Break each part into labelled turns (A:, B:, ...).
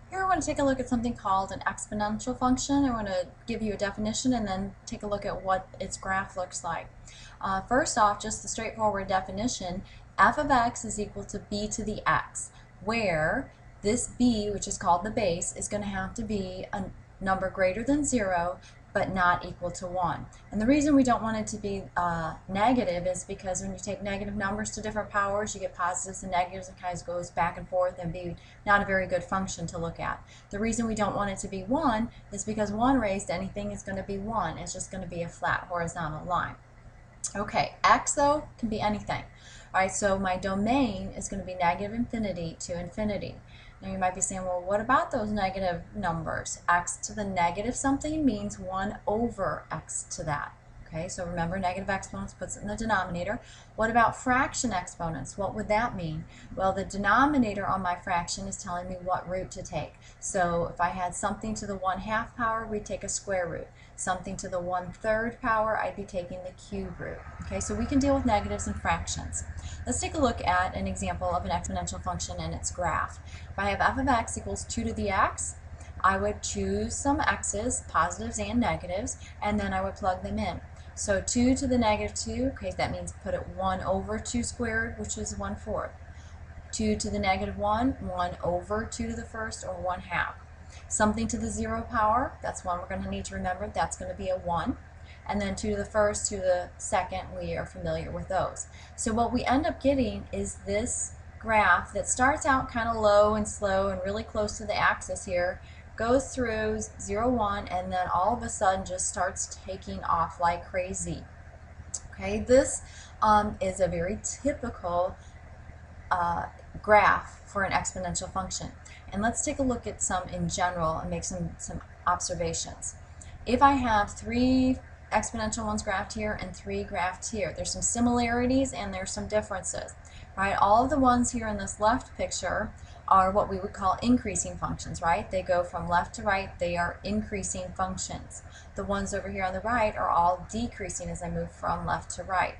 A: Here I want to take a look at something called an exponential function. I want to give you a definition and then take a look at what its graph looks like. First off, just the straightforward definition, f of x is equal to b to the x, where this b, which is called the base, is going to have to be a number greater than 0 but not equal to 1. And the reason we don't want it to be negative is because when you take negative numbers to different powers, you get positives and negatives, and kind of goes back and forth and be not a very good function to look at. The reason we don't want it to be 1 is because 1 raised to anything is going to be 1. It's just going to be a flat horizontal line. Okay, x though can be anything. All right, so my domain is going to be negative infinity to infinity. Now you might be saying, well, what about those negative numbers? X to the negative something means 1 over x to that. Okay, so remember, negative exponents puts it in the denominator. What about fraction exponents? What would that mean? Well, the denominator on my fraction is telling me what root to take. So if I had something to the 1/2 power, we'd take a square root. Something to the 1/3 power, I'd be taking the cube root. Okay, so we can deal with negatives and fractions. Let's take a look at an example of an exponential function and its graph. If I have f of x equals 2 to the x, I would choose some x's, positives and negatives, and then I would plug them in. So 2 to the -2, okay, that means put it 1 over 2 squared, which is 1/4. 2 to the -1, 1 over 2 to the first, or 1/2. Something to the 0 power, that's one we're going to need to remember, that's going to be a 1. And then 2 to the first, 2 to the second, we are familiar with those. So what we end up getting is this graph that starts out kind of low and slow and really close to the axis here, goes through 0, 1, and then all of a sudden just starts taking off like crazy. Okay, this is a very typical graph for an exponential function. And let's take a look at some in general and make some observations. If I have 3 exponential ones graphed here and 3 graphed here, there's some similarities and there's some differences. Right? All of the ones here in this left picture are what we would call increasing functions, right? They go from left to right, they are increasing functions. The ones over here on the right are all decreasing as I move from left to right.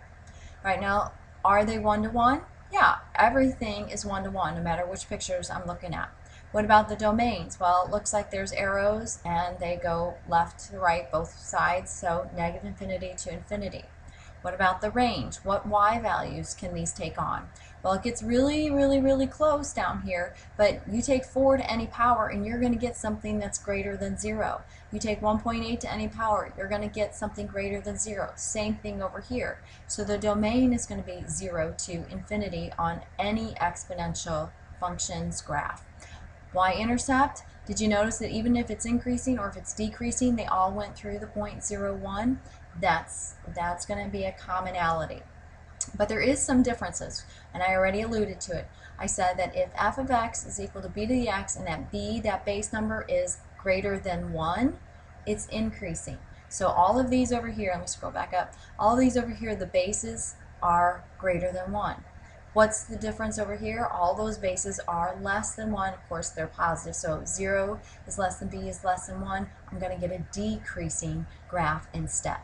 A: Right now, are they one-to-one? Yeah, everything is one-to-one, no matter which pictures I'm looking at. What about the domains? Well, it looks like there's arrows and they go left to right, both sides, so negative infinity to infinity. What about the range? What y values can these take on? Well, it gets really, really, really close down here, but you take 4 to any power and you're going to get something that's greater than 0. You take 1.8 to any power, you're going to get something greater than 0. Same thing over here. So the domain is going to be 0 to infinity on any exponential function's graph. Y-intercept, did you notice that even if it's increasing or if it's decreasing, they all went through the point 0, 1? That's going to be a commonality. But there is some differences, and I already alluded to it. I said that if f of x is equal to b to the x and that b, that base number, is greater than 1, it's increasing. So all of these over here, let me scroll back up, all of these over here, the bases are greater than 1. What's the difference over here? All those bases are less than 1. Of course, they're positive. So 0 is less than b is less than 1. I'm going to get a decreasing graph instead.